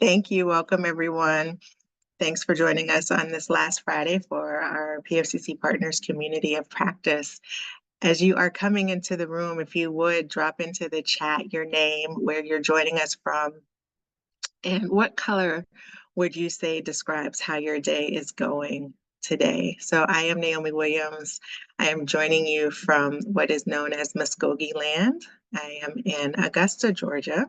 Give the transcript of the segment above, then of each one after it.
Thank you. Welcome, everyone. Thanks for joining us on this last Friday for our PFCC Partners Community of Practice. As you are coming into the room, if you would drop into the chat your name, where you're joining us from, and what color would you say describes how your day is going today? So I am Naomi Williams. I am joining you from what is known as Muskogee land. I am in Augusta, Georgia.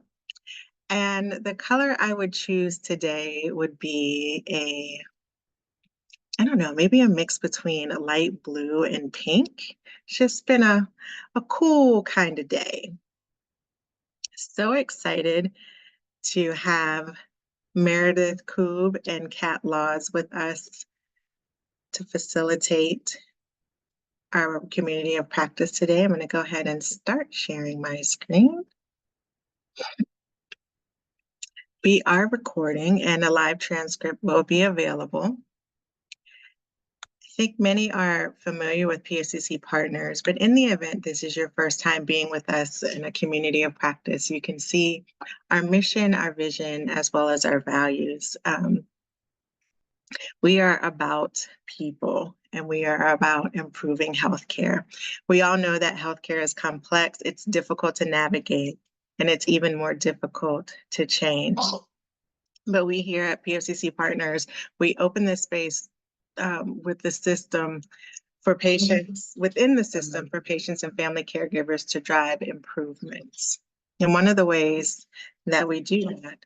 And the color I would choose today would be I don't know, maybe a mix between a light blue and pink. It's just been a cool kind of day. So excited to have Meredith Koob and Kat Laws with us to facilitate our community of practice today. I'm going to go ahead and start sharing my screen. We are recording and a live transcript will be available. I think many are familiar with PFCC Partners, but in the event this is your first time being with us in a community of practice, you can see our mission, our vision, as well as our values. We are about people and we are about improving healthcare. We all know that healthcare is complex, it's difficult to navigate, and it's even more difficult to change. But we here at PFCC Partners, we open this space with the system for patients, within the system for patients and family caregivers to drive improvements. And one of the ways that we do that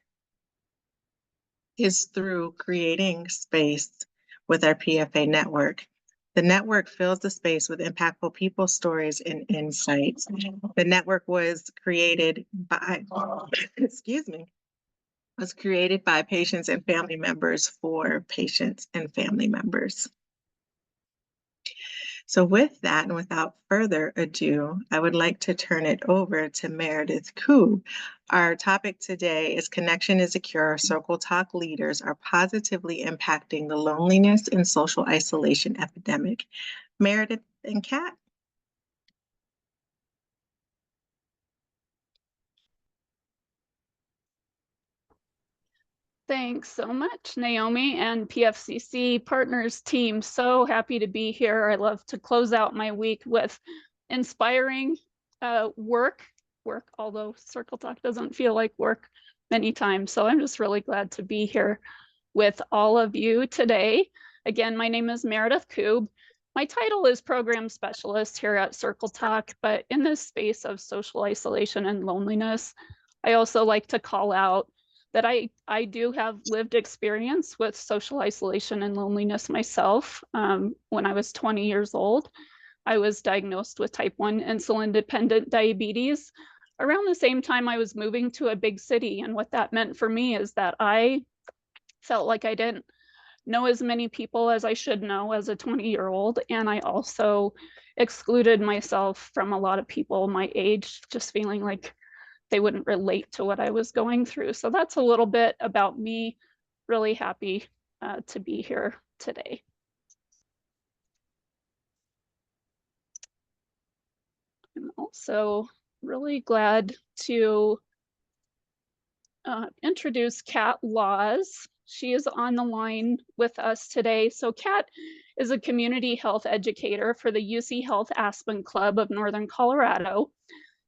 is through creating space with our PFA network. The network fills the space with impactful people, stories, and insights. The network was created by, was created by patients and family members for patients and family members. So with that, and without further ado, I would like to turn it over to Meredith Koob. Our topic today is Connection is a Cure. CircleTalk leaders are positively impacting the loneliness and social isolation epidemic. Meredith and Kat. Thanks so much, Naomi and PFCC Partners team. So happy to be here. I love to close out my week with inspiring work, although CircleTalk doesn't feel like work many times. So I'm just really glad to be here with all of you today. Again, my name is Meredith Koob. My title is Program Specialist here at CircleTalk, but in this space of social isolation and loneliness, I also like to call out that I do have lived experience with social isolation and loneliness myself. When I was 20 years old, I was diagnosed with type 1 insulin-dependent diabetes around the same time I was moving to a big city. And what that meant for me is that I felt like I didn't know as many people as I should know as a 20-year-old. And I also excluded myself from a lot of people my age, just feeling like they wouldn't relate to what I was going through. So that's a little bit about me. Really happy to be here today. I'm also really glad to introduce Kat Laws. She is on the line with us today. So Kat is a community health educator for the UC Health Aspen Club of Northern Colorado.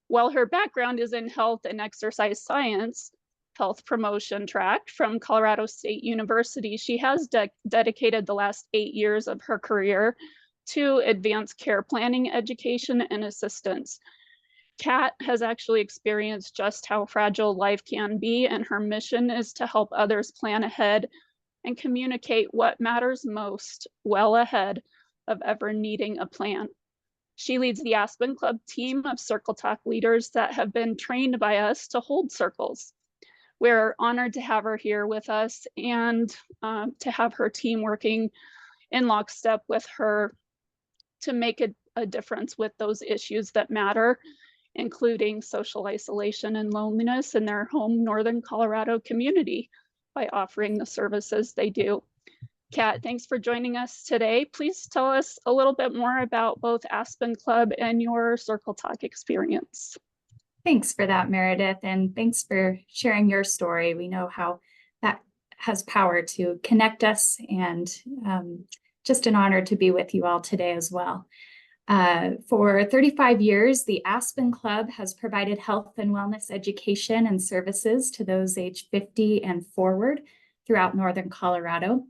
While her background is in health and exercise science, health promotion track from Colorado State University, she has dedicated the last 8 years of her career to advanced care planning, education, and assistance. Kat has actually experienced just how fragile life can be, and her mission is to help others plan ahead and communicate what matters most well ahead of ever needing a plan. She leads the Aspen Club team of CircleTalk leaders that have been trained by us to hold circles. We're honored to have her here with us and to have her team working in lockstep with her to make a difference with those issues that matter, including social isolation and loneliness in their home Northern Colorado community by offering the services they do. Kat, thanks for joining us today. Please tell us a little bit more about both Aspen Club and your CircleTalk experience. Thanks for that, Meredith, and thanks for sharing your story. We know how that has power to connect us, and just an honor to be with you all today as well. For 35 years, the Aspen Club has provided health and wellness education and services to those aged 50 and forward throughout Northern Colorado.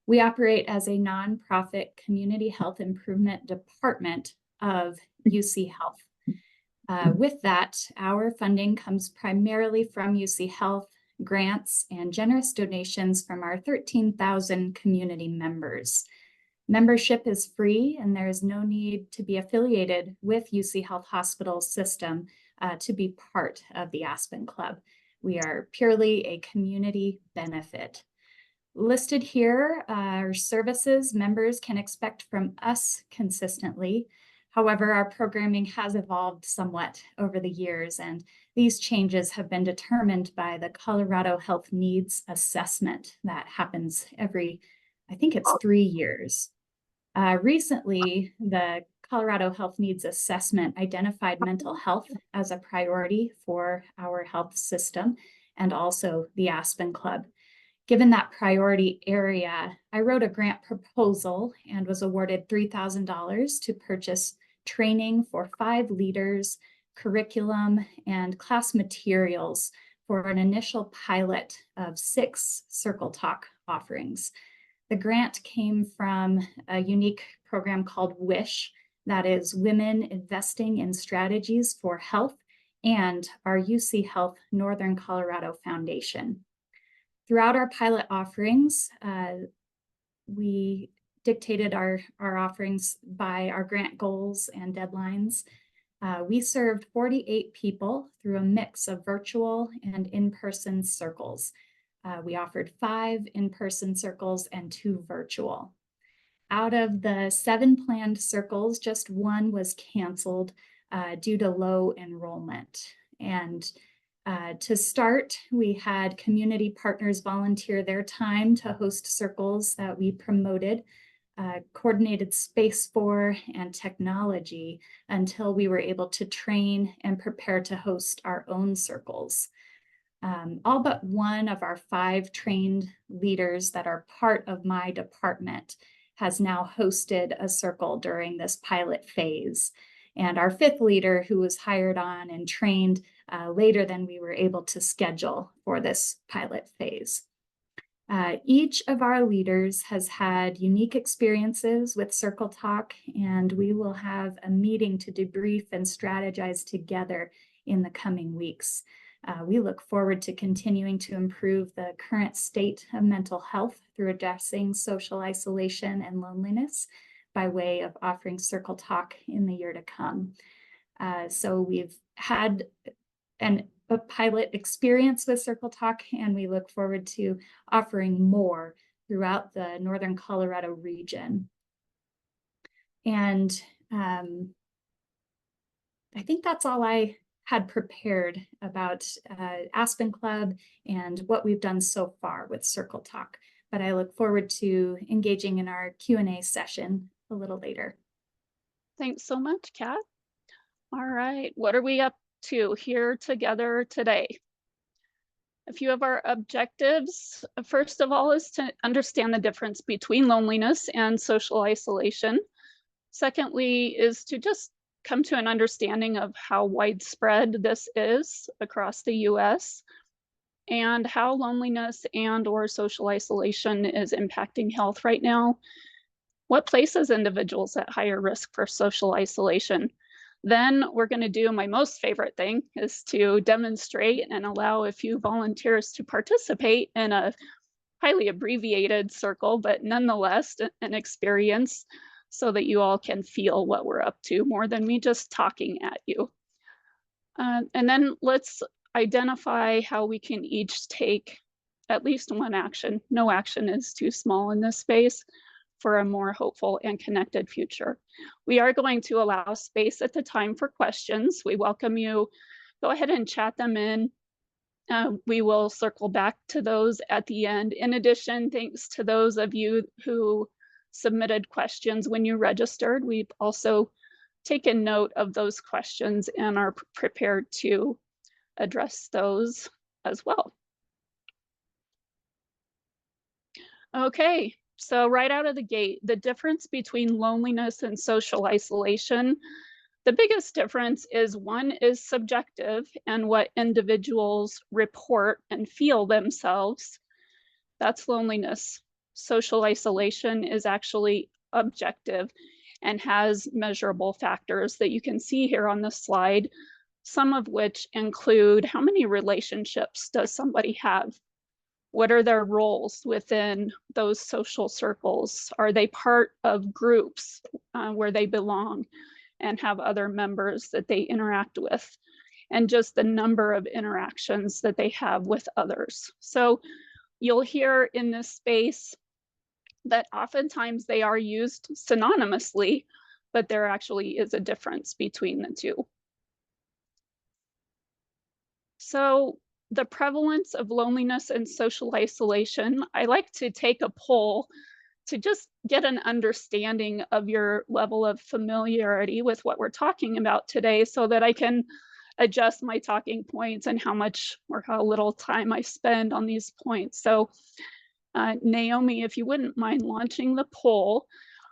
We operate as a nonprofit community health improvement department of UC Health. With that, our funding comes primarily from UC Health, grants, and generous donations from our 13,000 community members. Membership is free, and there is no need to be affiliated with UC Health Hospital system to be part of the Aspen Club. We are purely a community benefit. Listed here are services members can expect from us consistently. However, our programming has evolved somewhat over the years, and these changes have been determined by the Colorado Health Needs Assessment that happens every, I think it's 3 years. Recently, the Colorado Health Needs Assessment identified mental health as a priority for our health system and also the Aspen Club. Given that priority area, I wrote a grant proposal and was awarded $3,000 to purchase training for 5 leaders, curriculum, and class materials for an initial pilot of 6 CircleTalk offerings. The grant came from a unique program called WISH, that is Women Investing in Strategies for Health, and our UC Health Northern Colorado Foundation. Throughout our pilot offerings, we dictated our offerings by our grant goals and deadlines. We served 48 people through a mix of virtual and in-person circles. We offered 5 in-person circles and 2 virtual. Out of the 7 planned circles, just 1 was canceled due to low enrollment. And to start, we had community partners volunteer their time to host circles that we promoted, coordinated space for, and technology until we were able to train and prepare to host our own circles. All but 1 of our 5 trained leaders that are part of my department has now hosted a circle during this pilot phase. And our 5th leader, who was hired on and trained later than we were able to schedule for this pilot phase. Each of our leaders has had unique experiences with CircleTalk, and we will have a meeting to debrief and strategize together in the coming weeks. We look forward to continuing to improve the current state of mental health through addressing social isolation and loneliness by way of offering CircleTalk in the year to come. So we've had a pilot experience with CircleTalk, and we look forward to offering more throughout the Northern Colorado region. And I think that's all I had prepared about Aspen Club and what we've done so far with CircleTalk. But I look forward to engaging in our Q&A session a little later. Thanks so much, Kat. All right, what are we up to here together today? A few of our objectives, first of all, is to understand the difference between loneliness and social isolation. Secondly, is to just come to an understanding of how widespread this is across the US and how loneliness and/or social isolation is impacting health right now. What places individuals at higher risk for social isolation? Then we're going to do my most favorite thing, is to demonstrate and allow a few volunteers to participate in a highly abbreviated circle, but nonetheless an experience so that you all can feel what we're up to more than me just talking at you. And then let's identify how we can each take at least one action. No action is too small in this space for a more hopeful and connected future. We are going to allow space at the time for questions. We welcome you. Go ahead and chat them in. We will circle back to those at the end. In addition, thanks to those of you who submitted questions when you registered. We've also taken note of those questions and are prepared to address those as well. Okay, so right out of the gate, the difference between loneliness and social isolation, the biggest difference is one is subjective and what individuals report and feel themselves. That's loneliness. Social isolation is actually objective and has measurable factors that you can see here on the slide, some of which include how many relationships does somebody have? What are their roles within those social circles? Are they part of groups where they belong and have other members that they interact with? And just the number of interactions that they have with others. So you'll hear in this space that oftentimes they are used synonymously, but there actually is a difference between the two. So the prevalence of loneliness and social isolation, I like to take a poll to just get an understanding of your level of familiarity with what we're talking about today so that I can adjust my talking points and how much or how little time I spend on these points. So Naomi, if you wouldn't mind launching the poll,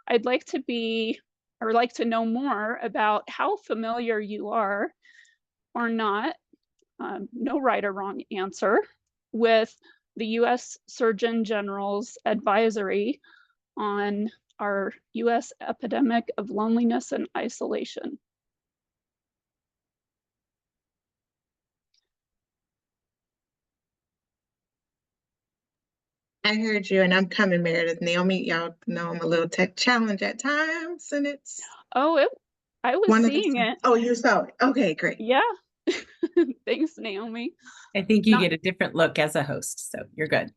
I'd like to know more about how familiar you are or not, no right or wrong answer, with the US Surgeon General's advisory on our US epidemic of loneliness and isolation. I heard you, and I'm coming, Meredith. Naomi, y'all know I'm a little tech challenge at times, and it's Oh, I was one of the seeing it. Oh, you saw it. Okay, great. Yeah. Thanks, Naomi. I think you get a different look as a host, so you're good.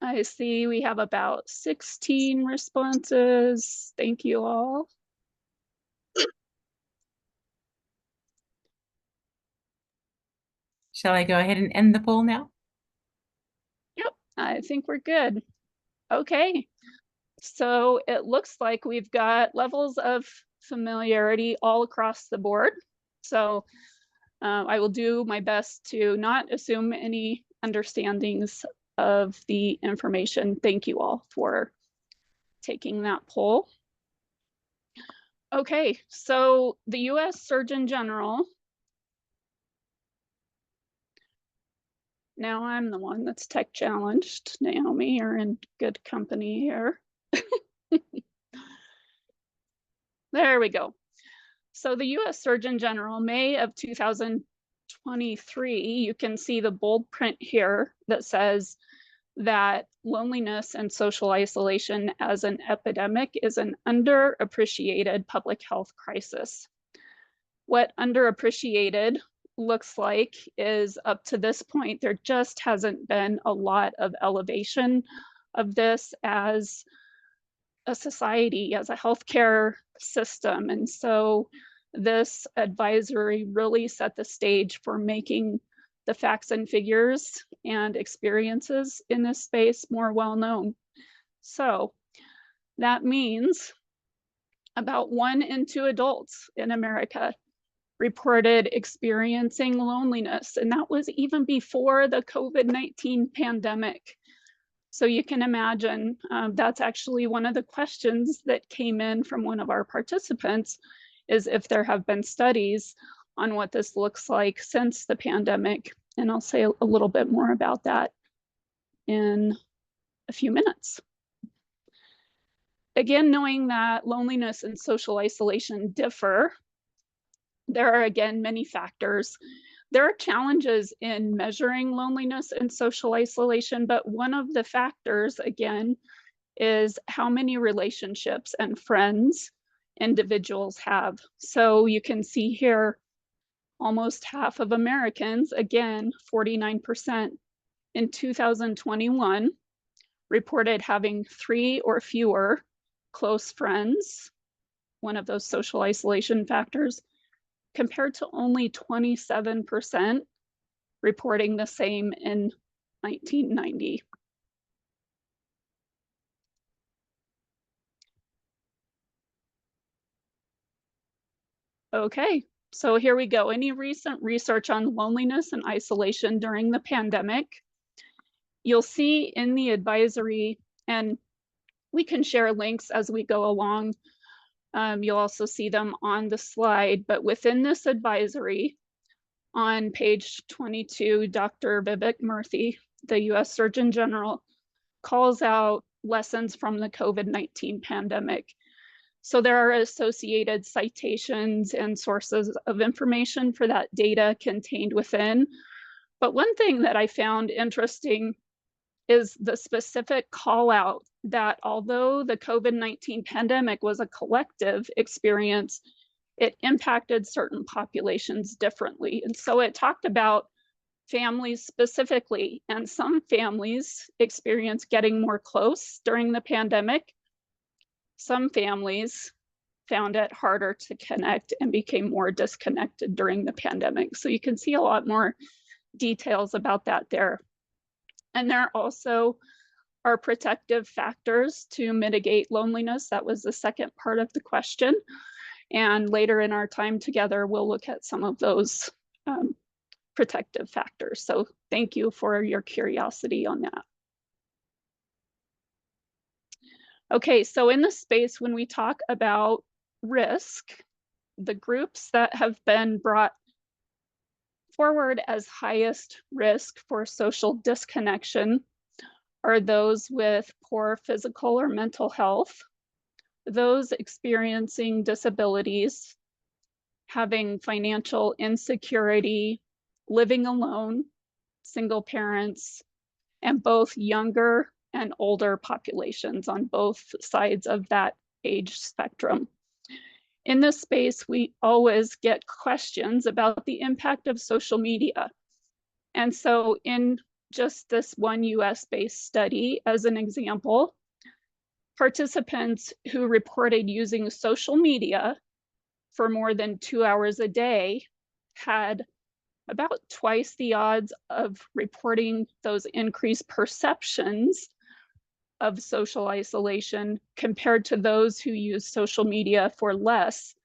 I see we have about 16 responses. Thank you all. Shall I go ahead and end the poll now? Yep, I think we're good. Okay, so it looks like we've got levels of familiarity all across the board. So I will do my best to not assume any understandings of the information. Thank you all for taking that poll. Okay, so the US Surgeon General, now I'm the one that's tech challenged. Naomi, you're in good company here. There we go. So the US Surgeon General, May of 2023, you can see the bold print here that says that loneliness and social isolation as an epidemic is an underappreciated public health crisis. What underappreciated looks like is up to this point, there just hasn't been a lot of elevation of this as a society, as a healthcare system. And so this advisory really set the stage for making the facts and figures and experiences in this space more well known. So that means about 1 in 2 adults in America reported experiencing loneliness, and that was even before the COVID-19 pandemic. So you can imagine that's actually one of the questions that came in from one of our participants, is if there have been studies on what this looks like since the pandemic. And I'll say a little bit more about that in a few minutes. Again, knowing that loneliness and social isolation differ, there are again many factors. There are challenges in measuring loneliness and social isolation, but one of the factors, again, is how many relationships and friends individuals have. So you can see here, almost half of Americans, again, 49% in 2021, reported having 3 or fewer close friends, one of those social isolation factors, compared to only 27% reporting the same in 1990. Okay, so here we go. Any recent research on loneliness and isolation during the pandemic? you'll see in the advisory, and we can share links as we go along. You'll also see them on the slide, but within this advisory on page 22, Dr. Vivek Murthy, the US Surgeon General, calls out lessons from the COVID-19 pandemic. So there are associated citations and sources of information for that data contained within. But one thing that I found interesting is the specific call out that although the COVID-19 pandemic was a collective experience, it impacted certain populations differently. And so it talked about families specifically, and some families experienced getting more close during the pandemic. Some families found it harder to connect and became more disconnected during the pandemic. So you can see a lot more details about that there. And there also are protective factors to mitigate loneliness. That was the second part of the question. And later in our time together, we'll look at some of those protective factors. So thank you for your curiosity on that. Okay, so in this space, when we talk about risk, the groups that have been brought forward as highest risk for social disconnection are those with poor physical or mental health, those experiencing disabilities, having financial insecurity, living alone, single parents, and both younger and older populations on both sides of that age spectrum. In this space, we always get questions about the impact of social media. And so in just this one US-based study, as an example, participants who reported using social media for more than 2 hours a day had about twice the odds of reporting those increased perceptions of social isolation compared to those who use social media for less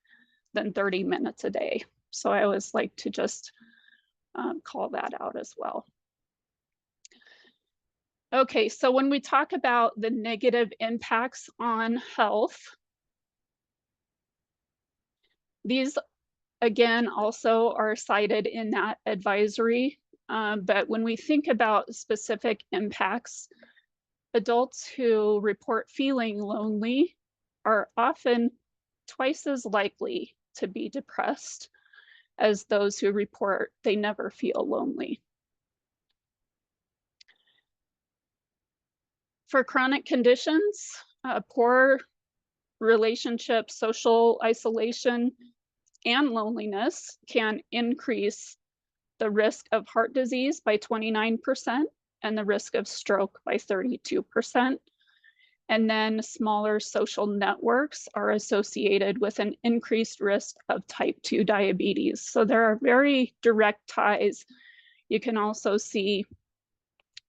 than 30 minutes a day. So I always like to just call that out as well. Okay, so when we talk about the negative impacts on health, these again also are cited in that advisory, but when we think about specific impacts, adults who report feeling lonely are often twice as likely to be depressed as those who report they never feel lonely. For chronic conditions, poor relationships, social isolation, and loneliness can increase the risk of heart disease by 29% and the risk of stroke by 32%. And then smaller social networks are associated with an increased risk of type 2 diabetes. So there are very direct ties. You can also see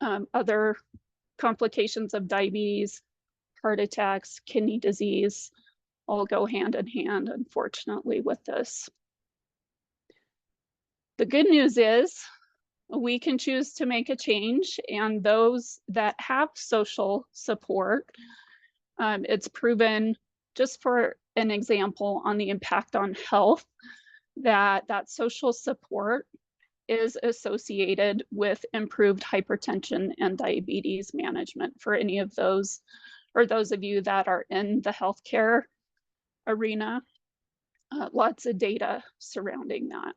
other complications of diabetes, heart attacks, kidney disease, all go hand in hand, unfortunately, with this. The good news is we can choose to make a change, and those that have social support, it's proven, just for an example on the impact on health, that social support is associated with improved hypertension and diabetes management for any of those, or those of you that are in the healthcare arena. Lots of data surrounding that.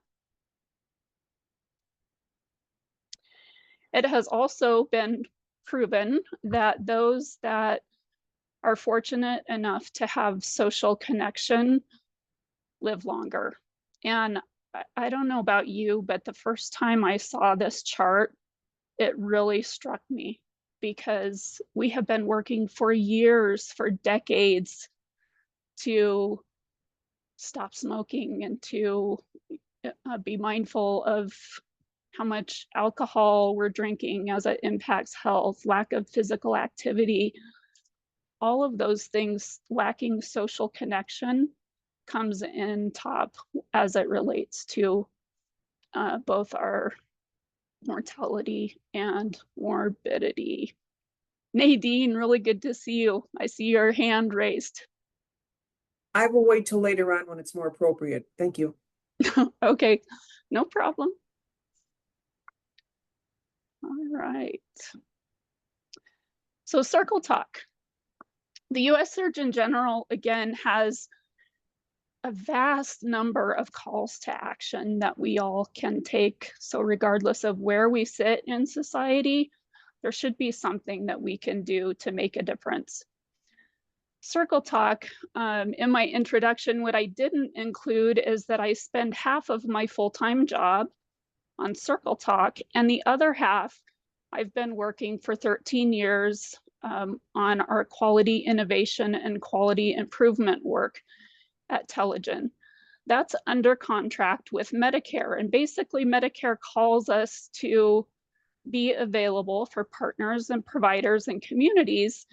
It has also been proven that those that are fortunate enough to have social connection live longer. And I don't know about you, but the first time I saw this chart, it really struck me, because we have been working for years, for decades, to stop smoking and to be mindful of how much alcohol we're drinking as it impacts health, lack of physical activity. All of those things, lacking social connection, comes in top as it relates to both our mortality and morbidity. Nadine, really good to see you. I see your hand raised. I will wait till later on when it's more appropriate. Thank you. Okay, no problem. All right. So CircleTalk. The US Surgeon General, again, has a vast number of calls to action that we all can take. So regardless of where we sit in society, there should be something that we can do to make a difference. CircleTalk, in my introduction, what I didn't include is that I spend half of my full-time job on CircleTalk, and the other half, I've been working for 13 years on our quality innovation and quality improvement work at Telegen. That's under contract with Medicare, and basically Medicare calls us to be available for partners and providers and communities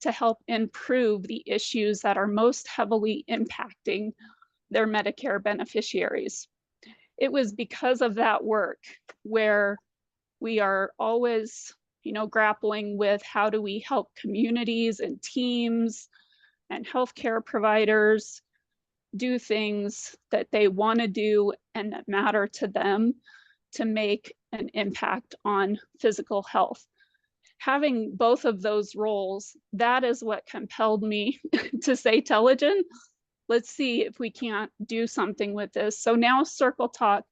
to help improve the issues that are most heavily impacting their Medicare beneficiaries. It was because of that work where we are always, grappling with how do we help communities and teams and healthcare providers do things that they want to do and that matter to them to make an impact on physical health. Having both of those roles, that is what compelled me to say, Telegen, let's see if we can't do something with this. So now CircleTalk,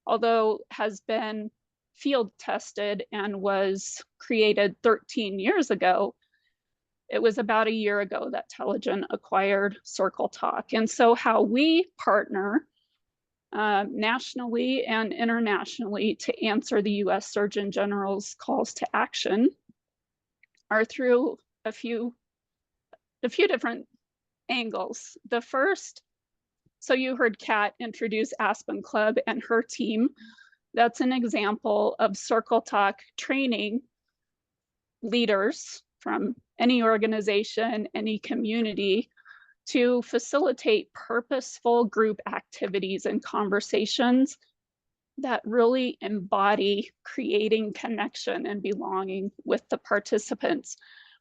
although has been field tested and was created 13 years ago, it was about a year ago that Telegen acquired CircleTalk. And so how we partner nationally and internationally to answer the US Surgeon General's calls to action are through a few different angles. The first, so you heard Kat introduce Aspen Club and her team. That's an example of CircleTalk training leaders from any organization, any community, to facilitate purposeful group activities and conversations that really embody creating connection and belonging with the participants.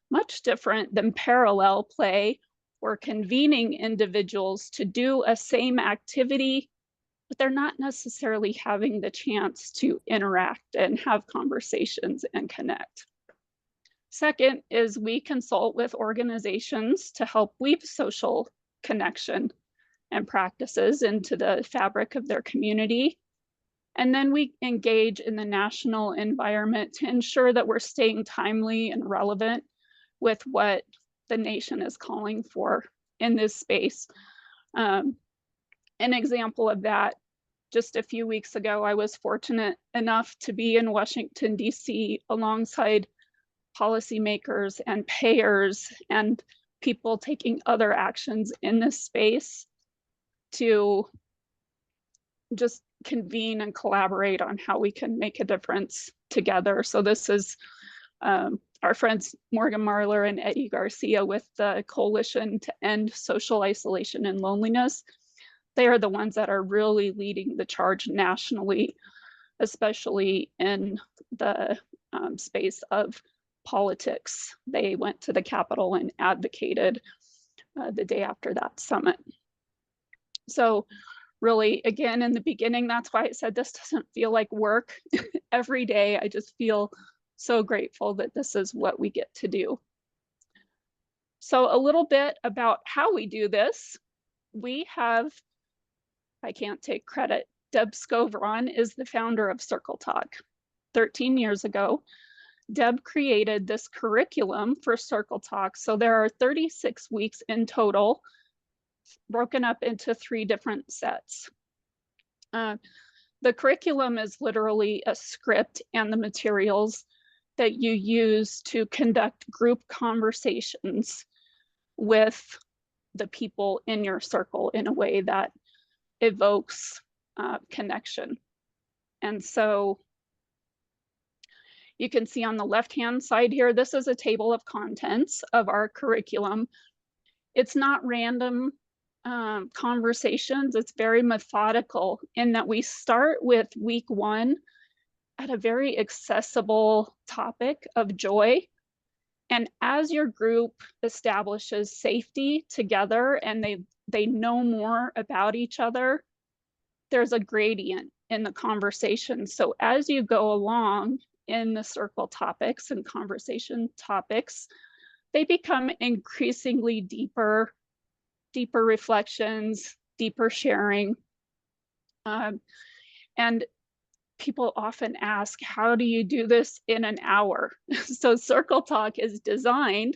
Much different than parallel play or convening individuals to do a same activity, but they're not necessarily having the chance to interact and have conversations and connect. Second is we consult with organizations to help weave social connection and practices into the fabric of their community. And then we engage in the national environment to ensure that we're staying timely and relevant with what the nation is calling for in this space. An example of that, just a few weeks ago, I was fortunate enough to be in Washington, DC, alongside policymakers and payers and people taking other actions in this space to just convene and collaborate on how we can make a difference together. So this is our friends Morgan Marler and Eddie Garcia with the Coalition to End Social Isolation and Loneliness. They are the ones that are really leading the charge nationally, especially in the space of politics. They went to the Capitol and advocated the day after that summit. So really, again, in the beginning, that's why I said this doesn't feel like work every day. I just feel so grateful that this is what we get to do. So a little bit about how we do this. We have, I can't take credit, Deb Scovron is the founder of CircleTalk. 13 years ago, Deb created this curriculum for CircleTalk. So there are 36 weeks in total, broken up into 3 different sets. The curriculum is literally a script and the materials that you use to conduct group conversations with the people in your circle in a way that evokes connection. And so you can see on the left-hand side here, this is a table of contents of our curriculum. It's not random conversations. It's very methodical in that we start with week 1 at a very accessible topic of joy. And as your group establishes safety together and they know more about each other, there's a gradient in the conversation. So as you go along in the circle topics and conversation topics, they become increasingly deeper reflections, deeper sharing. And people often ask, how do you do this in an hour? So CircleTalk is designed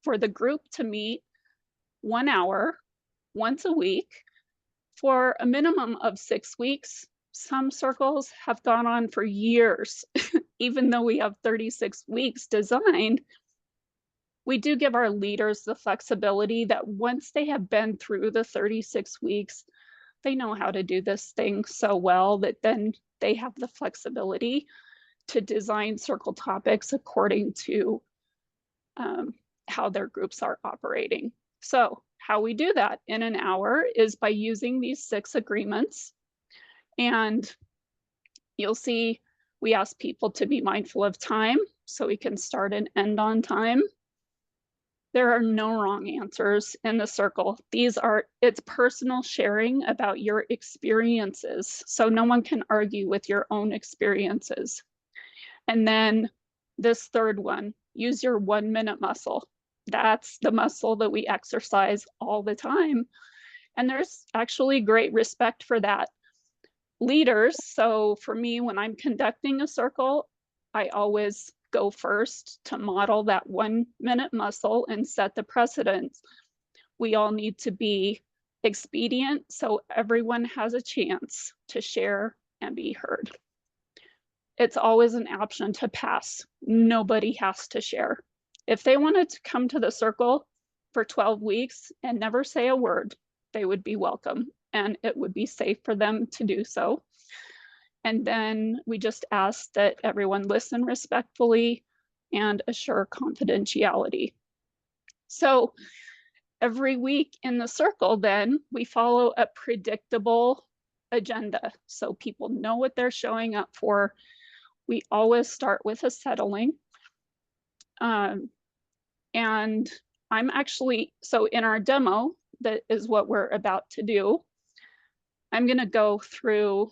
for the group to meet 1 hour once a week for a minimum of 6 weeks. Some circles have gone on for years. Even though we have 36 weeks designed, we do give our leaders the flexibility that once they have been through the 36 weeks, they know how to do this thing so well that then they have the flexibility to design circle topics according to how their groups are operating. So how we do that in an hour is by using these 6 agreements. And you'll see we ask people to be mindful of time so we can start and end on time. There are no wrong answers in the circle. It's personal sharing about your experiences. So no one can argue with your own experiences. And then this third one, use your 1 minute muscle. That's the muscle that we exercise all the time. And there's actually great respect for that. Leaders, so for me, when I'm conducting a circle, I always go first to model that 1 minute muscle and set the precedent. We all need to be expedient so everyone has a chance to share and be heard. It's always an option to pass. Nobody has to share. If they wanted to come to the circle for 12 weeks and never say a word, they would be welcome and it would be safe for them to do so. And then we just ask that everyone listen respectfully and assure confidentiality. So every week in the circle, then we follow a predictable agenda. So people know what they're showing up for. We always start with a settling. And I'm actually, so in our demo, that is what we're about to do. I'm going to go through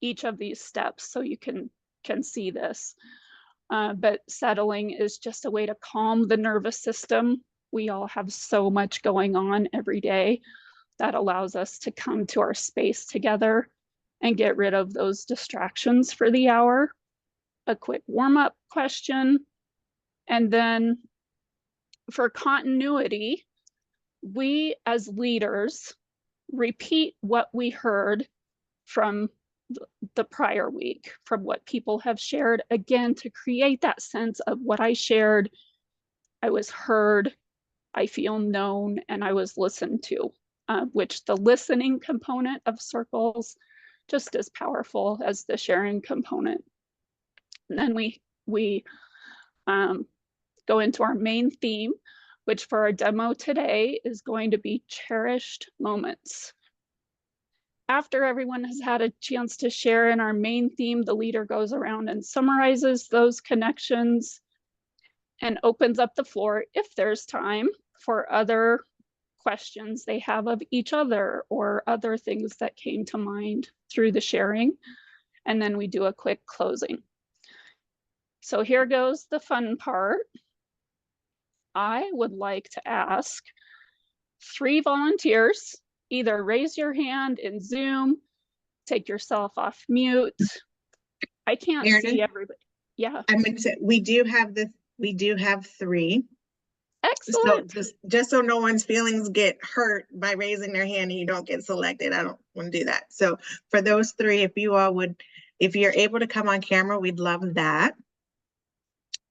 each of these steps so you can see this. But settling is just a way to calm the nervous system. We all have so much going on every day that allows us to come to our space together and get rid of those distractions for the hour. A quick warm-up question. And then for continuity, we as leaders repeat what we heard from the prior week, from what people have shared, again, to create that sense of what I shared, I was heard, I feel known, and I was listened to, which the listening component of circles just as powerful as the sharing component. And then we go into our main theme, which for our demo today is going to be cherished moments. After everyone has had a chance to share in our main theme, the leader goes around and summarizes those connections and opens up the floor, if there's time, for other questions they have of each other or other things that came to mind through the sharing. And then we do a quick closing. So here goes the fun part. I would like to ask 3 volunteers, either raise your hand in Zoom, take yourself off mute. I can't see everybody. Yeah. I meant to, we do have 3. Excellent. So just so no one's feelings get hurt by raising their hand and you don't get selected, I don't want to do that. So for those 3, if you all would, if you're able to come on camera, we'd love that.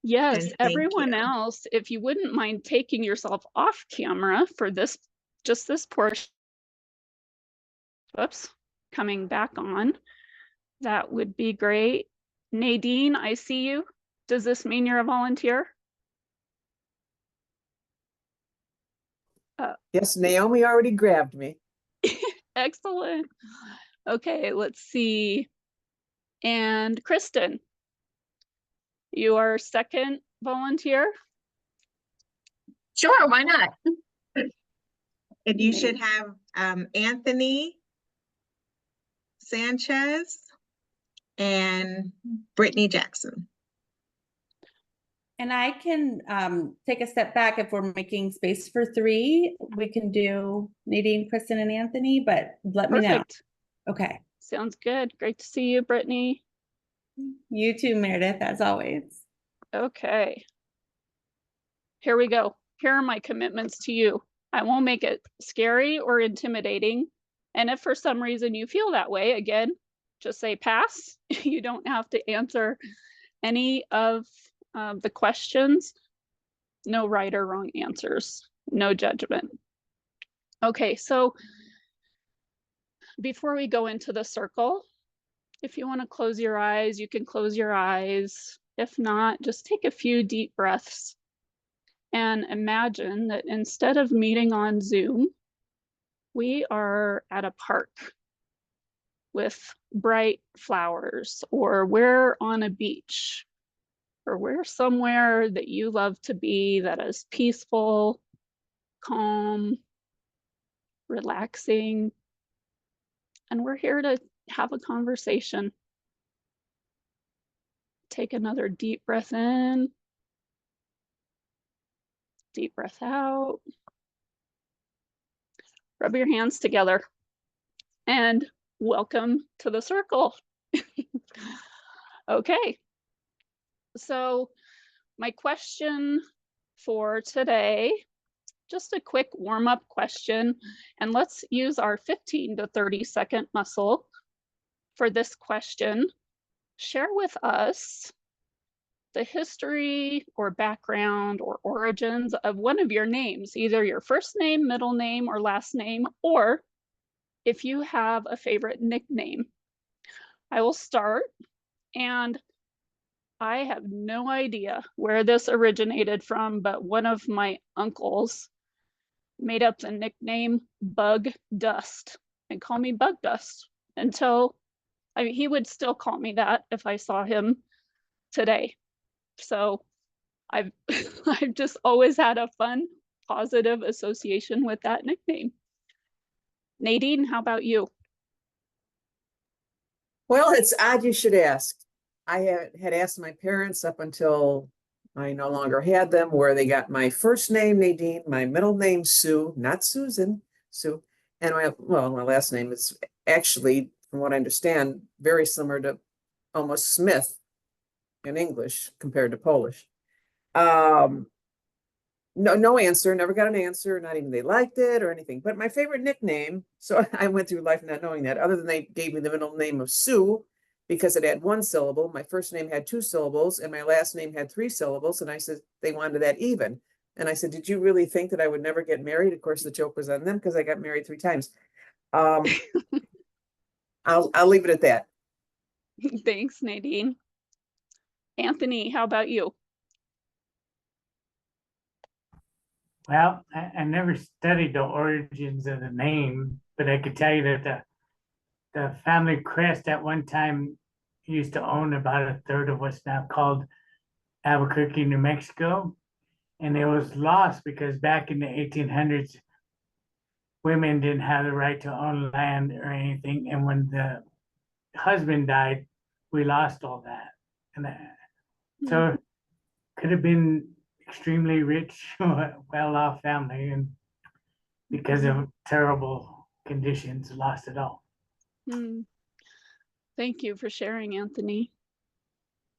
Yes, everyone else, if you wouldn't mind taking yourself off camera for this, just this portion. Whoops, coming back on. That would be great. Nadine, I see you. Does this mean you're a volunteer? Yes, Naomi already grabbed me. Excellent. Okay, let's see. And Kristen, you are second volunteer. Sure, why not? And you should have Anthony Sanchez and Brittany Jackson. And I can take a step back if we're making space for 3. We can do Nadine, Kristen, and Anthony, but let me know. Perfect. Okay. Sounds good. Great to see you, Brittany. You too, Meredith, as always. Okay. Here we go. Here are my commitments to you. I won't make it scary or intimidating. And if for some reason you feel that way, again, just say pass. You don't have to answer any of the questions. No right or wrong answers. No judgment. Okay, so before we go into the circle, if you want to close your eyes, you can close your eyes. If not, just take a few deep breaths and imagine that instead of meeting on Zoom, we are at a park with bright flowers, or we're on a beach, or we're somewhere that you love to be that is peaceful, calm, relaxing, and we're here to have a conversation. Take another deep breath in, deep breath out. Rub your hands together and welcome to the circle. Okay, so my question for today, just a quick warm-up question, and let's use our 15 to 30-second muscle for this question. Share with us the history or background or origins of one of your names, either your first name, middle name, or last name, or if you have a favorite nickname. I will start, and I have no idea where this originated from, but one of my uncles made up the nickname Bug Dust and call me Bug Dust until, I mean, he would still call me that if I saw him today. So I've I've just always had a fun, positive association with that nickname. Nadine, how about you? Well, it's odd you should ask. I had asked my parents up until I no longer had them where they got my first name, Nadine, my middle name, Sue, not Susan, Sue. And my last name is actually, from what I understand, very similar to almost Smith in English compared to Polish. No answer, never got an answer, not even they liked it or anything. But my favorite nickname, so I went through life not knowing that, other than they gave me the middle name of Sue because it had 1 syllable. My first name had 2 syllables and my last name had 3 syllables. And I said, they wanted that even. And I said, did you really think that I would never get married? Of course, the joke was on them because I got married 3 times. I'll leave it at that. Thanks, Nadine. Anthony, how about you? Well, I never studied the origins of the name, but I could tell you that the family crest at one time used to own about a third of what's now called Albuquerque, New Mexico. And it was lost because back in the 1800s, women didn't have the right to own land or anything. And when the husband died, we lost all that. And so it could have been extremely rich, well-off family, and because of terrible conditions, lost it all. Thank you for sharing, Anthony.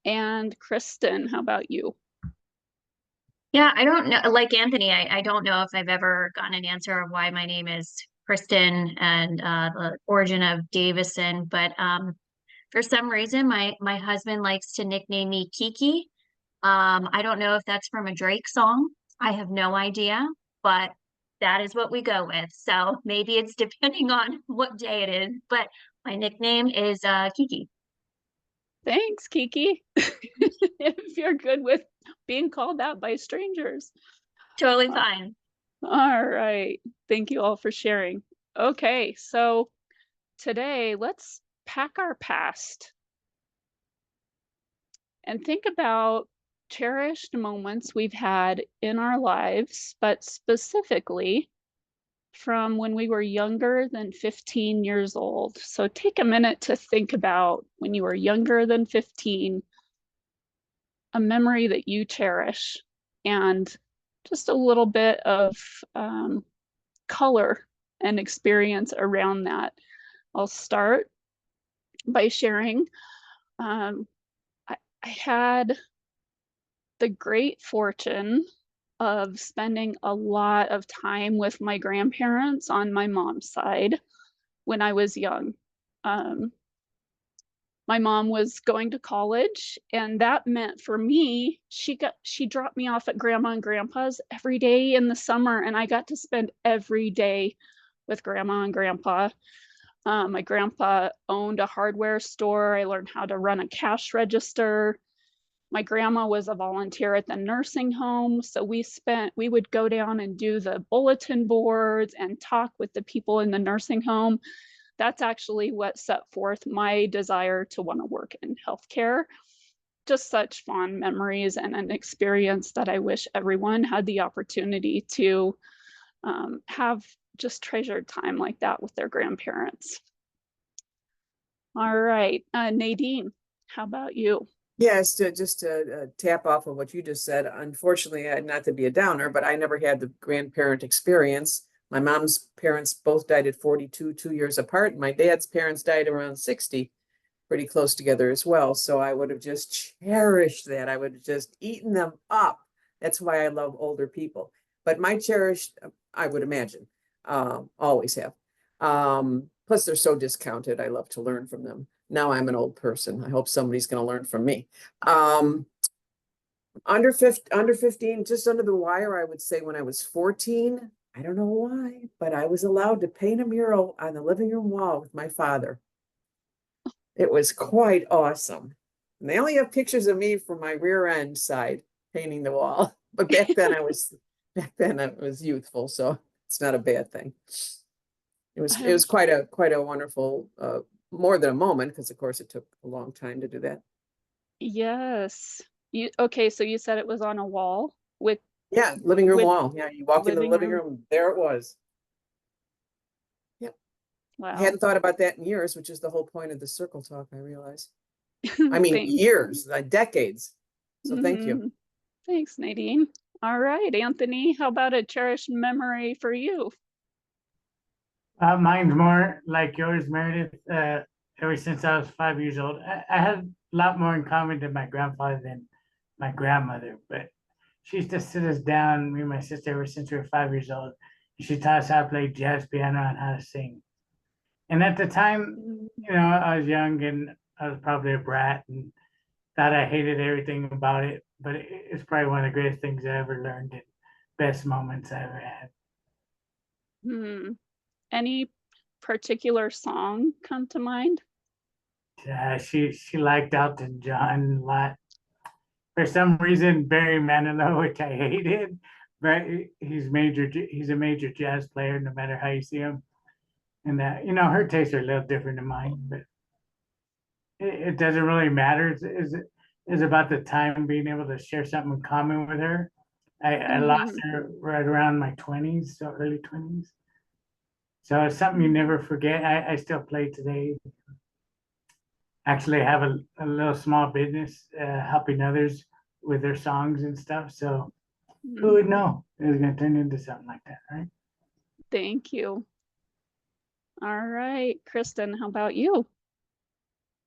And Kristen, how about you? Yeah, I don't know, like Anthony, I don't know if I've ever gotten an answer of why my name is Kristen and the origin of Davison, but for some reason my husband likes to nickname me Kiki. I don't know if that's from a Drake song. I have no idea, but that is what we go with. So maybe it's depending on what day it is, but my nickname is Kiki. Thanks, Kiki. If you're good with being called that by strangers. Totally fine. All right. Thank you all for sharing. Okay, so today let's pack our past. and think about cherished moments we've had in our lives, but specifically from when we were younger than 15 years old. So take a minute to think about when you were younger than 15, a memory that you cherish, and just a little bit of color and experience around that. I'll start by sharing. I had the great fortune of spending a lot of time with my grandparents on my mom's side when I was young. My mom was going to college, and that meant for me, she dropped me off at grandma and grandpa's every day in the summer, and I got to spend every day with grandma and grandpa. My grandpa owned a hardware store. I learned how to run a cash register. My grandma was a volunteer at the nursing home, so we would go down and do the bulletin boards and talk with the people in the nursing home. That's actually what set forth my desire to want to work in healthcare. Just such fond memories and an experience that I wish everyone had the opportunity to have just treasured time like that with their grandparents. All right, Nadine, how about you? Yes, just to tap off of what you just said, unfortunately, not to be a downer, but I never had the grandparent experience. My mom's parents both died at 42, 2 years apart. My dad's parents died around 60, pretty close together as well. So I would have just cherished that. I would have just eaten them up. That's why I love older people. But my cherished, I would imagine, always have. Plus, they're so discounted. I love to learn from them. Now I'm an old person. I hope somebody's going to learn from me. Under 15, just under the wire, I would say when I was 14, I don't know why, but I was allowed to paint a mural on the living room wall with my father. It was quite awesome. And they only have pictures of me from my rear end side painting the wall. But back then I was youthful, so it's not a bad thing. It was quite a wonderful, more than a moment, because of course it took a long time to do that. Yes. Okay, so you said it was on a wall with living room wall. Yeah, you walk into the living room, there it was. Yep. Wow. I hadn't thought about that in years, which is the whole point of the CircleTalk, I realize. I mean, years, decades. So thank you. Thanks, Nadine. All right, Anthony, how about a cherished memory for you? Mine's more like yours, Meredith. Ever since I was 5 years old, I had a lot more in common than my grandfather than my grandmother. But she used to sit us down, me and my sister, ever since we were 5 years old. She taught us how to play jazz piano and how to sing. And at the time, I was young and I was probably a brat and thought I hated everything about it. But it's probably one of the greatest things I ever learned and best moments I ever had. Any particular song come to mind? She liked Elton John a lot. For some reason, Barry Manilow, which I hated, but he's a major jazz player, no matter how you see him. And that, her tastes are a little different than mine, but it doesn't really matter. It's about the time being able to share something in common with her. I lost her right around my 20s, so early 20s. So it's something you never forget. I still play today. Actually, I have a little small business helping others with their songs and stuff. So who would know it was going to turn into something like that, right? Thank you. All right, Kristen, how about you?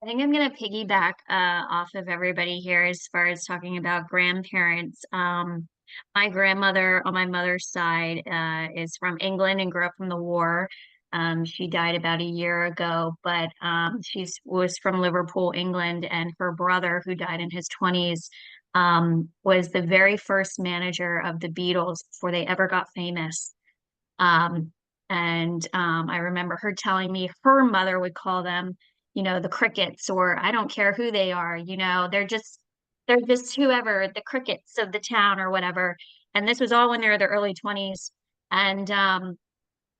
I think I'm going to piggyback off of everybody here as far as talking about grandparents. My grandmother on my mother's side is from England and grew up from the war. She died about a year ago, but she was from Liverpool, England, and her brother, who died in his 20s, was the very first manager of the Beatles before they ever got famous. I remember her telling me her mother would call them, the crickets, or I don't care who they are, they're just whoever, the crickets of the town or whatever. And this was all when they were in their early 20s. And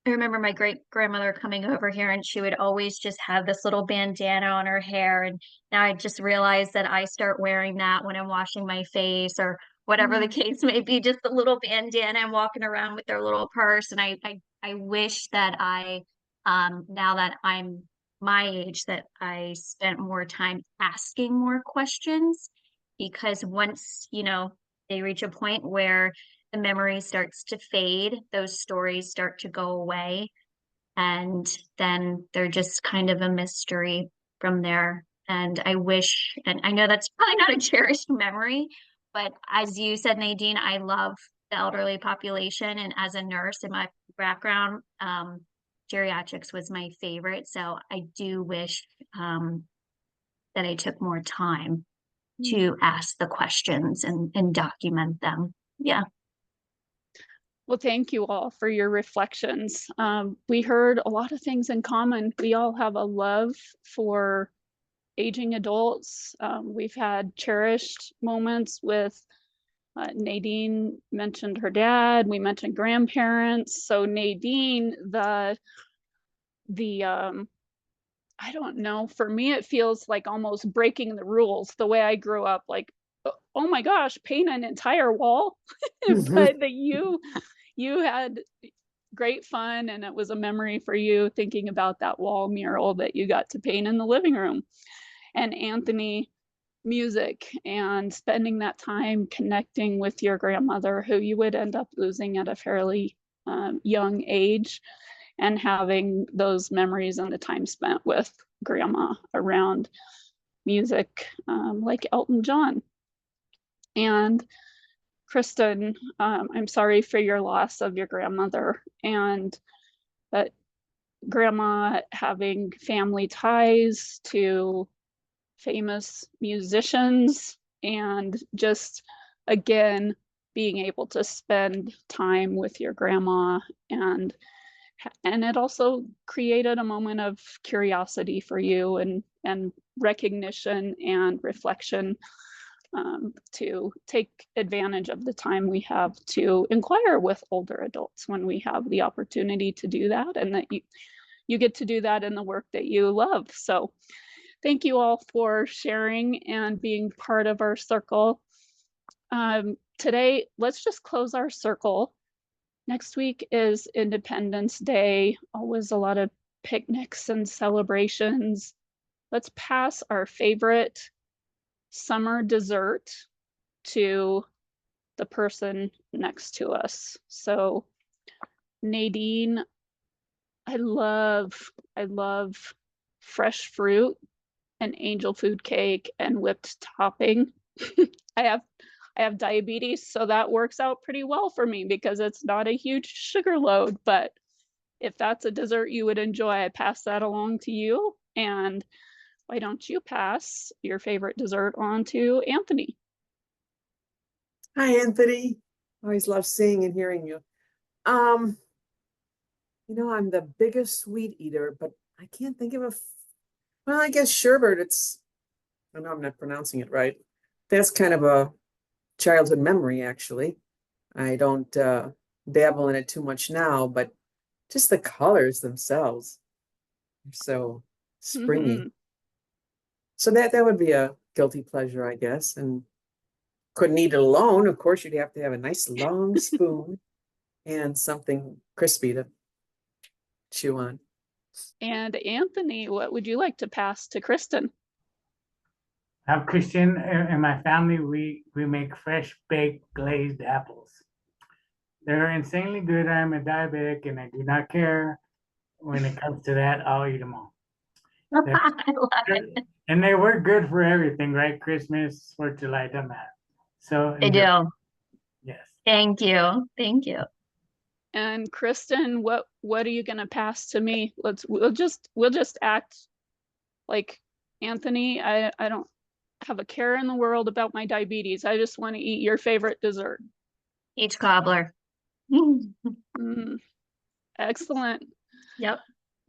I remember my great grandmother coming over here and she would always just have this little bandana on her hair. And now I just realized that I start wearing that when I'm washing my face or whatever the case may be, just a little bandana and walking around with their little purse. And I wish that now that I'm my age, that I spent more time asking more questions, because once, they reach a point where the memory starts to fade, those stories start to go away, and then they're just kind of a mystery from there. And I wish, and I know that's probably not a cherished memory, but as you said, Nadine, I love the elderly population. And as a nurse in my background, geriatrics was my favorite. So I do wish that I took more time to ask the questions and document them. Yeah. Well, thank you all for your reflections. We heard a lot of things in common. We all have a love for aging adults. We've had cherished moments with Nadine mentioned her dad. We mentioned grandparents. So Nadine, the I don't know, for me, it feels like almost breaking the rules the way I grew up, like, oh my gosh, paint an entire wall. But that you had great fun, and it was a memory for you thinking about that wall mural that you got to paint in the living room. And Anthony, music and spending that time connecting with your grandmother, who you would end up losing at a fairly young age, and having those memories and the time spent with grandma around music, like Elton John. And Kristen, I'm sorry for your loss of your grandmother, and that grandma having family ties to famous musicians, and just again being able to spend time with your grandma, and it also created a moment of curiosity for you, and recognition and reflection, to take advantage of the time we have to inquire with older adults when we have the opportunity to do that, and that you get to do that in the work that you love. So thank you all for sharing and being part of our circle. Today, let's just close our circle. Next week is Independence Day, always a lot of picnics and celebrations. Let's pass our favorite summer dessert to the person next to us. So Nadine, I love fresh fruit and angel food cake and whipped topping. I have diabetes, so that works out pretty well for me because it's not a huge sugar load. But if that's a dessert you would enjoy, I pass that along to you. And why don't you pass your favorite dessert on to Anthony? Hi, Anthony. Always love seeing and hearing you. I'm the biggest sweet eater, but I can't think of well, I guess sherbet. I know I'm not pronouncing it right. That's kind of a childhood memory, actually. I don't dabble in it too much now, but just the colors themselves are so springy. So that would be a guilty pleasure, I guess. And couldn't eat it alone. Of course, you'd have to have a nice long spoon and something crispy to chew on. And Anthony, what would you like to pass to Kristen? Now, Christian, in my family, we make fresh baked glazed apples. They're insanely good. I'm a diabetic and I do not care. When it comes to that, I'll eat them all. I love it. And they work good for everything, right? Christmas, 4th of July, doesn't matter. So I do. Yes. Thank you. Thank you. And Kristen, what are you gonna pass to me? We'll just act like Anthony. I don't have a care in the world about my diabetes. I just want to eat your favorite dessert. Each cobbler. Excellent. Yep.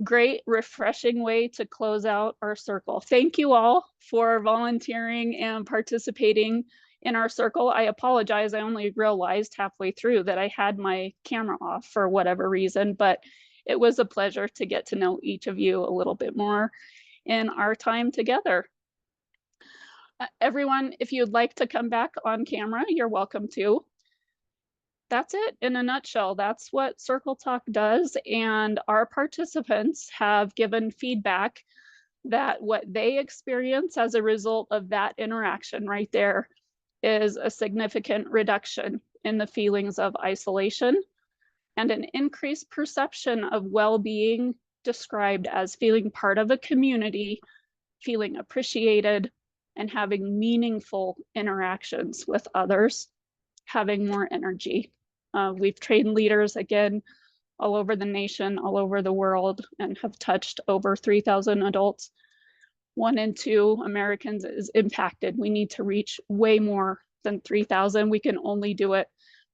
Great, refreshing way to close out our circle. Thank you all for volunteering and participating in our circle. I apologize. I only realized halfway through that I had my camera off for whatever reason, but It was a pleasure to get to know each of you a little bit more in our time together. Everyone, if you'd like to come back on camera, you're welcome to. That's it in a nutshell. That's what CircleTalk does. And our participants have given feedback that what they experience as a result of that interaction right there is a significant reduction in the feelings of isolation and an increased perception of well-being, described as feeling part of a community, feeling appreciated, and having meaningful interactions with others, having more energy. We've trained leaders, again, all over the nation, all over the world, and have touched over 3,000 adults. 1 in 2 Americans is impacted. We need to reach way more than 3,000. We can only do it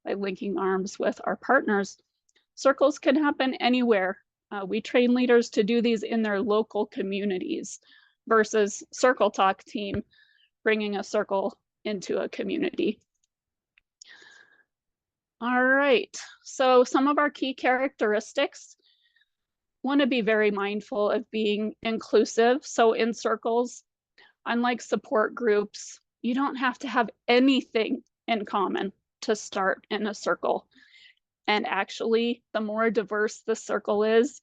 by linking arms with our partners. Circles can happen anywhere. We train leaders to do these in their local communities versus CircleTalk team bringing a circle into a community. All right, so some of our key characteristics. Want to be very mindful of being inclusive. So in circles, unlike support groups, you don't have to have anything in common to start in a circle. And actually, the more diverse the circle is,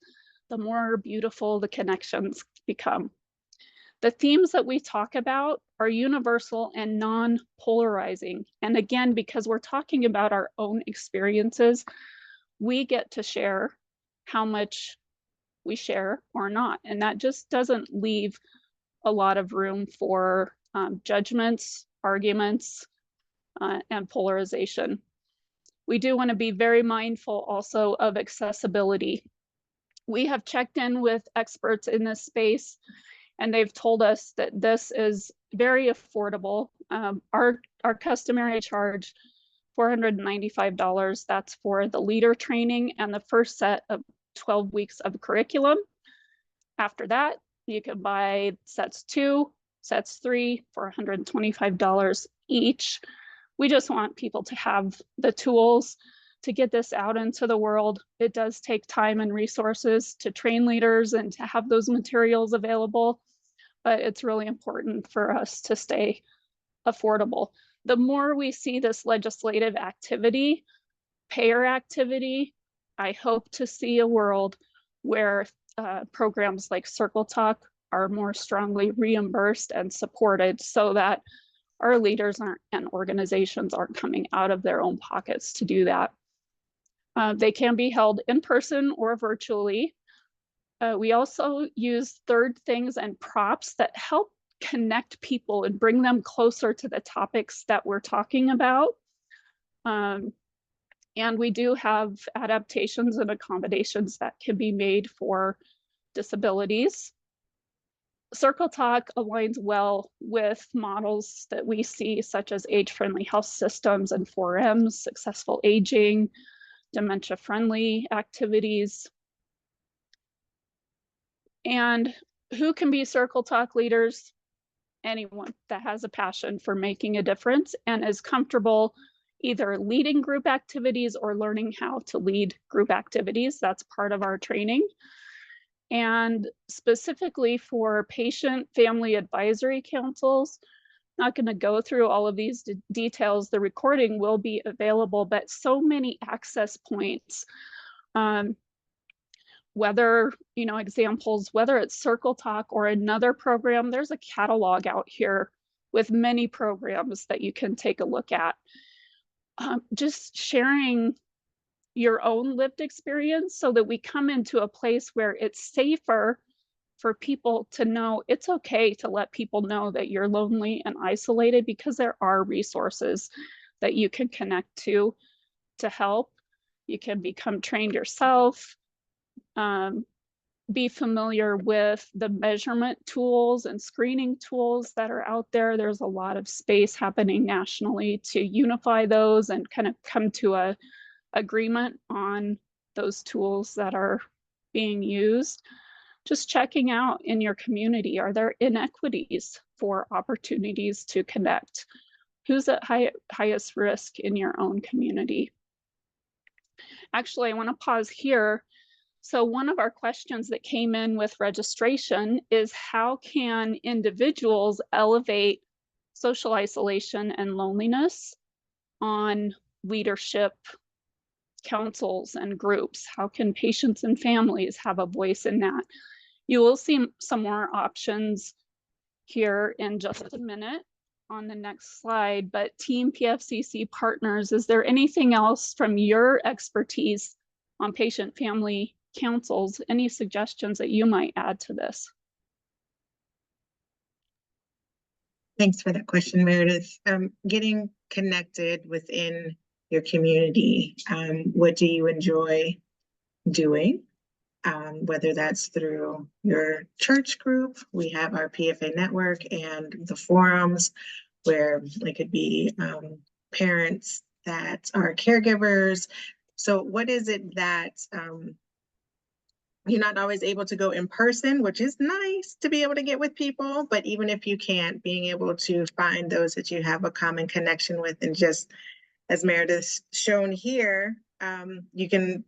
the more beautiful the connections become. The themes that we talk about are universal and non-polarizing. And again, because we're talking about our own experiences, we get to share how much we share or not. And that just doesn't leave a lot of room for judgments, arguments, and polarization. We do want to be very mindful also of accessibility. We have checked in with experts in this space, and they've told us that this is very affordable. Our customary charge, $495, that's for the leader training and the first set of 12 weeks of curriculum. After that, you can buy sets 2, sets 3 for $125 each. We just want people to have the tools to get this out into the world. It does take time and resources to train leaders and to have those materials available, but it's really important for us to stay affordable. The more we see this legislative activity, payer activity, I hope to see a world where programs like CircleTalk are more strongly reimbursed and supported so that our leaders and organizations aren't coming out of their own pockets to do that. They can be held in person or virtually. We also use third things and props that help connect people and bring them closer to the topics that we're talking about. And we do have adaptations and accommodations that can be made for disabilities. CircleTalk aligns well with models that we see, such as age-friendly health systems and 4Ms, successful aging, dementia-friendly activities. And who can be CircleTalk leaders? Anyone that has a passion for making a difference and is comfortable either leading group activities or learning how to lead group activities. That's part of our training. And specifically for patient family advisory councils, not going to go through all of these details. The recording will be available, but so many access points. Whether, examples, whether it's CircleTalk or another program, there's a catalog out here with many programs that you can take a look at. Just sharing your own lived experience so that we come into a place where it's safer for people to know it's okay to let people know that you're lonely and isolated, because there are resources that you can connect to help. You can become trained yourself. Be familiar with the measurement tools and screening tools that are out there. There's a lot of space happening nationally to unify those and kind of come to a agreement on those tools that are being used. Just checking out in your community, are there inequities for opportunities to connect? Who's at highest risk in your own community? Actually, I want to pause here. So one of our questions that came in with registration is, how can individuals elevate social isolation and loneliness on leadership councils and groups? How can patients and families have a voice in that? You will see some more options here in just a minute on the next slide, but Team PFCC partners, is there anything else from your expertise on patient family councils, any suggestions that you might add to this? Thanks for that question, Meredith. Getting connected within your community, what do you enjoy doing? Whether that's through your church group, we have our PFA network and the forums where it could be parents that are caregivers. So what is it that you're not always able to go in person, which is nice to be able to get with people, but even if you can't, being able to find those that you have a common connection with, and just as Meredith's shown here, you can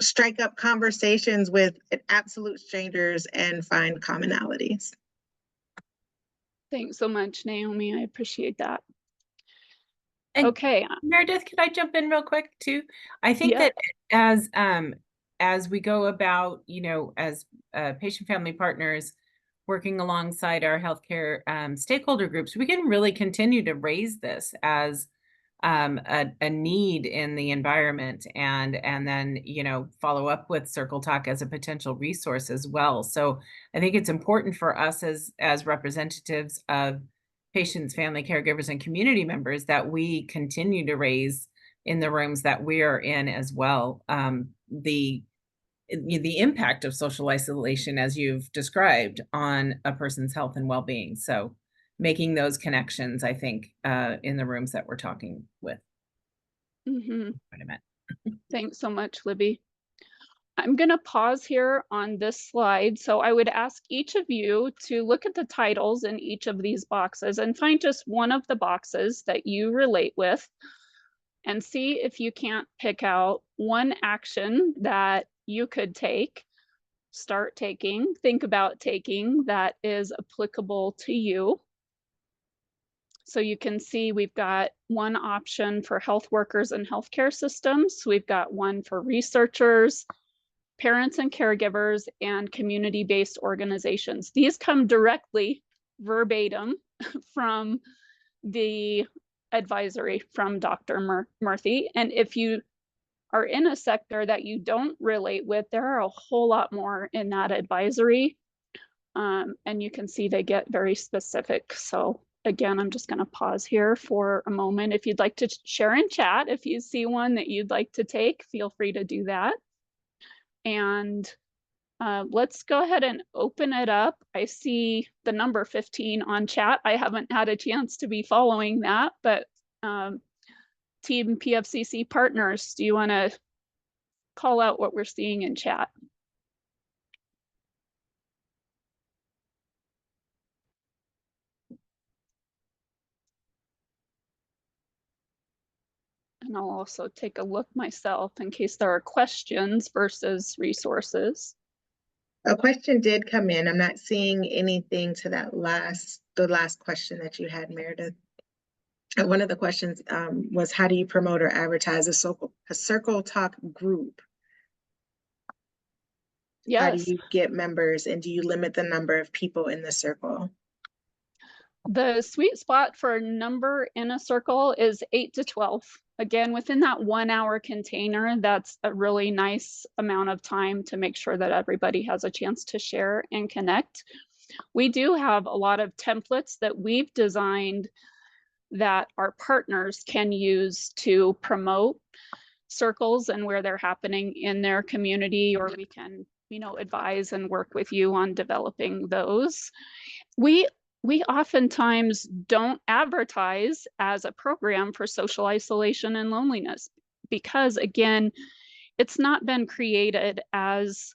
strike up conversations with absolute strangers and find commonalities. Thanks so much, Naomi. I appreciate that. And Okay. Meredith, could I jump in real quick too? I think Yeah. that as we go about, as patient family partners working alongside our healthcare stakeholder groups, we can really continue to raise this as a need in the environment, and then follow up with CircleTalk as a potential resource as well. So I think it's important for us as representatives of patients, family caregivers, and community members that we continue to raise in the rooms that we are in as well the impact of social isolation, as you've described, on a person's health and well-being. So making those connections, I think, in the rooms that we're talking with. Mm-hmm. What I meant. Thanks so much, Libby. I'm going to pause here on this slide. So I would ask each of you to look at the titles in each of these boxes and find just one of the boxes that you relate with, and see if you can't pick out one action that you could take, start taking, think about taking, that is applicable to you. So you can see we've got one option for health workers and healthcare systems. We've got one for researchers, parents and caregivers, and community-based organizations. These come directly verbatim from the advisory from Dr. Murthy. And if you are in a sector that you don't relate with, there are a whole lot more in that advisory. And you can see they get very specific. So again, I'm just going to pause here for a moment. If you'd like to share in chat, if you see one that you'd like to take, feel free to do that. And let's go ahead and open it up. I see the number 15 on chat. I haven't had a chance to be following that, but Team PFCC partners, do you want to call out what we're seeing in chat? And I'll also take a look myself in case there are questions versus resources. A question did come in. I'm not seeing anything to the last question that you had, Meredith. One of the questions was, how do you promote or advertise a CircleTalk group? Yes. How do you get members, and do you limit the number of people in the circle? The sweet spot for a number in a circle is 8 to 12. Again, within that 1 hour container, that's a really nice amount of time to make sure that everybody has a chance to share and connect. We do have a lot of templates that we've designed that our partners can use to promote circles and where they're happening in their community, or we can, advise and work with you on developing those. We oftentimes don't advertise as a program for social isolation and loneliness because, again, it's not been created as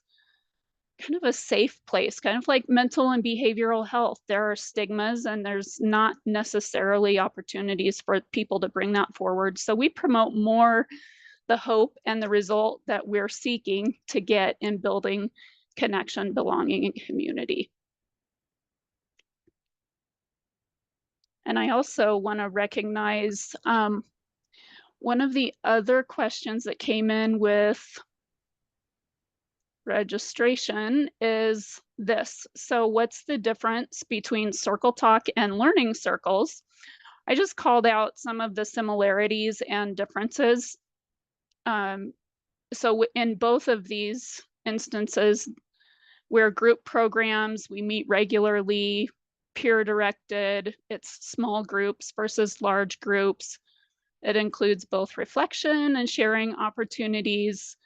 kind of a safe place, kind of like mental and behavioral health. There are stigmas and there's not necessarily opportunities for people to bring that forward. So we promote more the hope and the result that we're seeking to get in building connection, belonging, and community. And I also want to recognize one of the other questions that came in with registration is this. So what's the difference between CircleTalk and learning circles? I just called out some of the similarities and differences. So in both of these instances, we're group programs, we meet regularly, peer directed, it's small groups versus large groups. It includes both reflection and sharing opportunities.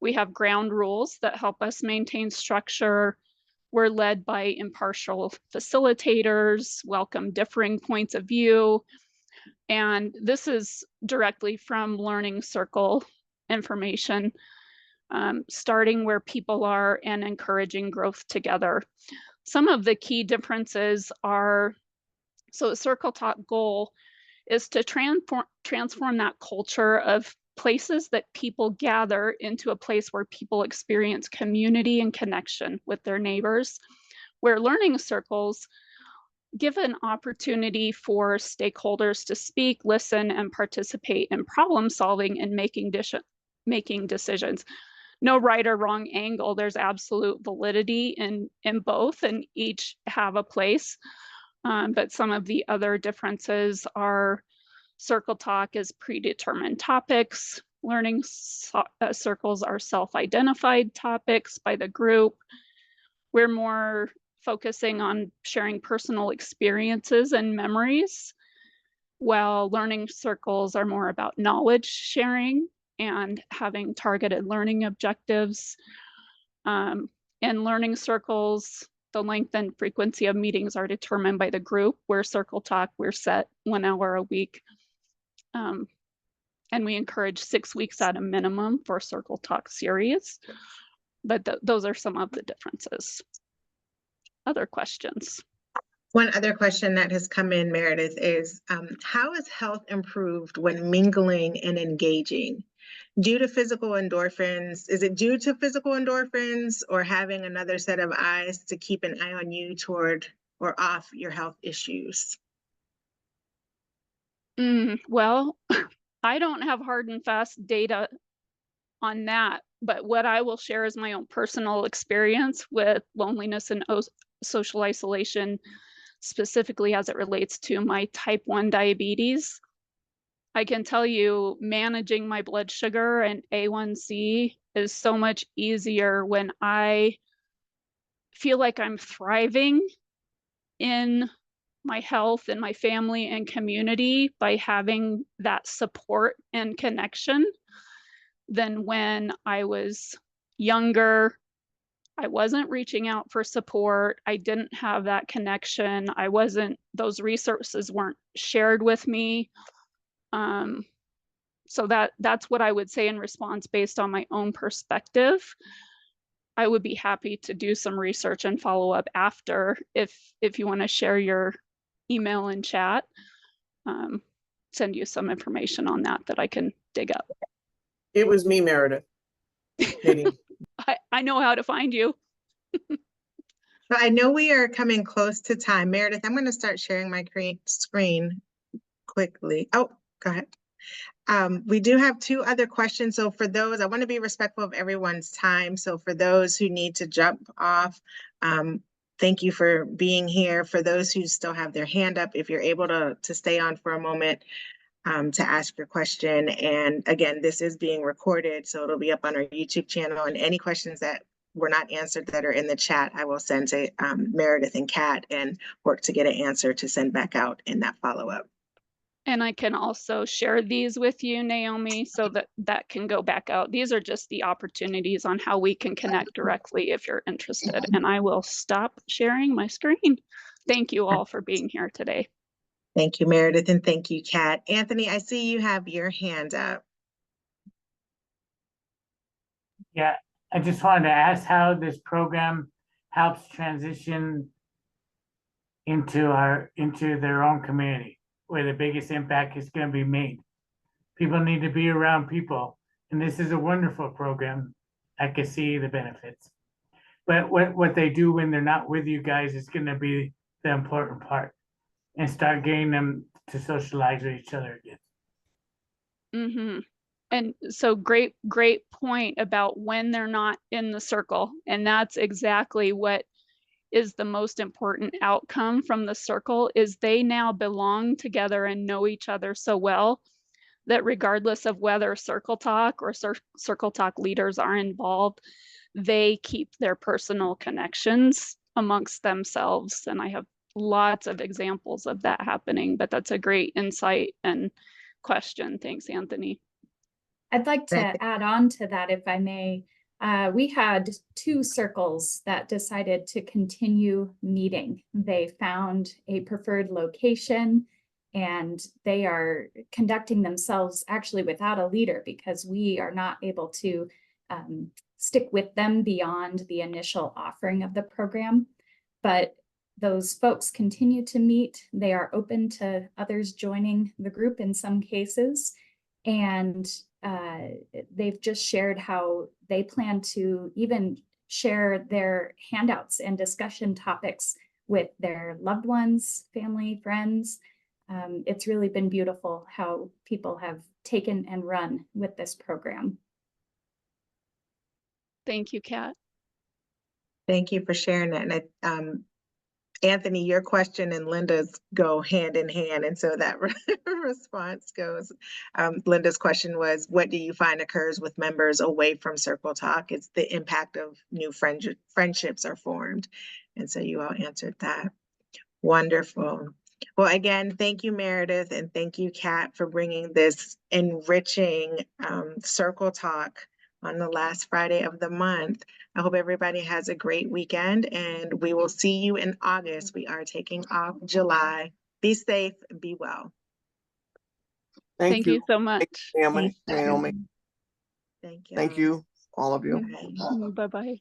We have ground rules that help us maintain structure. We're led by impartial facilitators, welcome differing points of view. And this is directly from Learning Circle information, starting where people are and encouraging growth together. Some of the key differences are, so the CircleTalk goal is to transform that culture of places that people gather into a place where people experience community and connection with their neighbors, where learning circles give an opportunity for stakeholders to speak, listen, and participate in problem solving and making decisions. No right or wrong angle. There's absolute validity in both, and each have a place. But some of the other differences are CircleTalk is predetermined topics. Learning circles are self-identified topics by the group. We're more focusing on sharing personal experiences and memories, while learning circles are more about knowledge sharing and having targeted learning objectives. In learning circles, the length and frequency of meetings are determined by the group, where CircleTalk, we're set 1 hour a week. And we encourage 6 weeks at a minimum for CircleTalk series. But those are some of the differences. Other questions? One other question that has come in, Meredith, is how is health improved when mingling and engaging? Due to physical endorphins, is it due to physical endorphins or having another set of eyes to keep an eye on you toward or off your health issues? Well, I don't have hard and fast data on that, but what I will share is my own personal experience with loneliness and social isolation, specifically as it relates to my type 1 diabetes. I can tell you managing my blood sugar and A1C is so much easier when I feel like I'm thriving in my health and my family and community by having that support and connection than when I was younger. I wasn't reaching out for support. I didn't have that connection. Those resources weren't shared with me. So that's what I would say in response based on my own perspective. I would be happy to do some research and follow up after if you want to share your email and chat, send you some information on that I can dig up. It was me, Meredith. I know how to find you. So I know we are coming close to time. Meredith, I'm going to start sharing my screen quickly. Oh, go ahead. We do have 2 other questions. So for those, I want to be respectful of everyone's time. So for those who need to jump off, thank you for being here. For those who still have their hand up, if you're able to stay on for a moment to ask your question. And again, this is being recorded, so it'll be up on our YouTube channel. And any questions that were not answered that are in the chat, I will send to Meredith and Kat and work to get an answer to send back out in that follow-up. And I can also share these with you, Naomi, so that can go back out. These are just the opportunities on how we can connect directly if you're interested. And I will stop sharing my screen. Thank you all for being here today. Thank you, Meredith, and thank you, Kat. Anthony, I see you have your hand up. Yeah, I just wanted to ask how this program helps transition into their own community, where the biggest impact is going to be made. People need to be around people And this is a wonderful program. I can see the benefits. But what they do when they're not with you guys is going to be the important part, and start getting them to socialize with each other again. Mm-hmm. And so great point about when they're not in the circle. And that's exactly what is the most important outcome from the circle, is they now belong together and know each other so well that regardless of whether CircleTalk or CircleTalk leaders are involved, they keep their personal connections amongst themselves. And I have lots of examples of that happening, but that's a great insight and question. Thanks, Anthony. I'd like to add on to that, if I may. We had 2 circles that decided to continue meeting. They found a preferred location, and they are conducting themselves actually without a leader, because we are not able to stick with them beyond the initial offering of the program. But those folks continue to meet. They are open to others joining the group in some cases. And they've just shared how they plan to even share their handouts and discussion topics with their loved ones, family, friends. It's really been beautiful how people have taken and run with this program. Thank you, Kat. Thank you for sharing that. And Anthony, your question and Linda's go hand in hand. And so that response goes, Linda's question was, what do you find occurs with members away from CircleTalk? It's the impact of new friendships are formed. And so you all answered that. Wonderful. Well, again, thank you, Meredith, and thank you, Kat, for bringing this enriching CircleTalk on the last Friday of the month. I hope everybody has a great weekend, and we will see you in August. We are taking off July. Be safe, be well. Thank you so much. Family, Naomi. Thank you. Thank you, all of you. Bye-bye.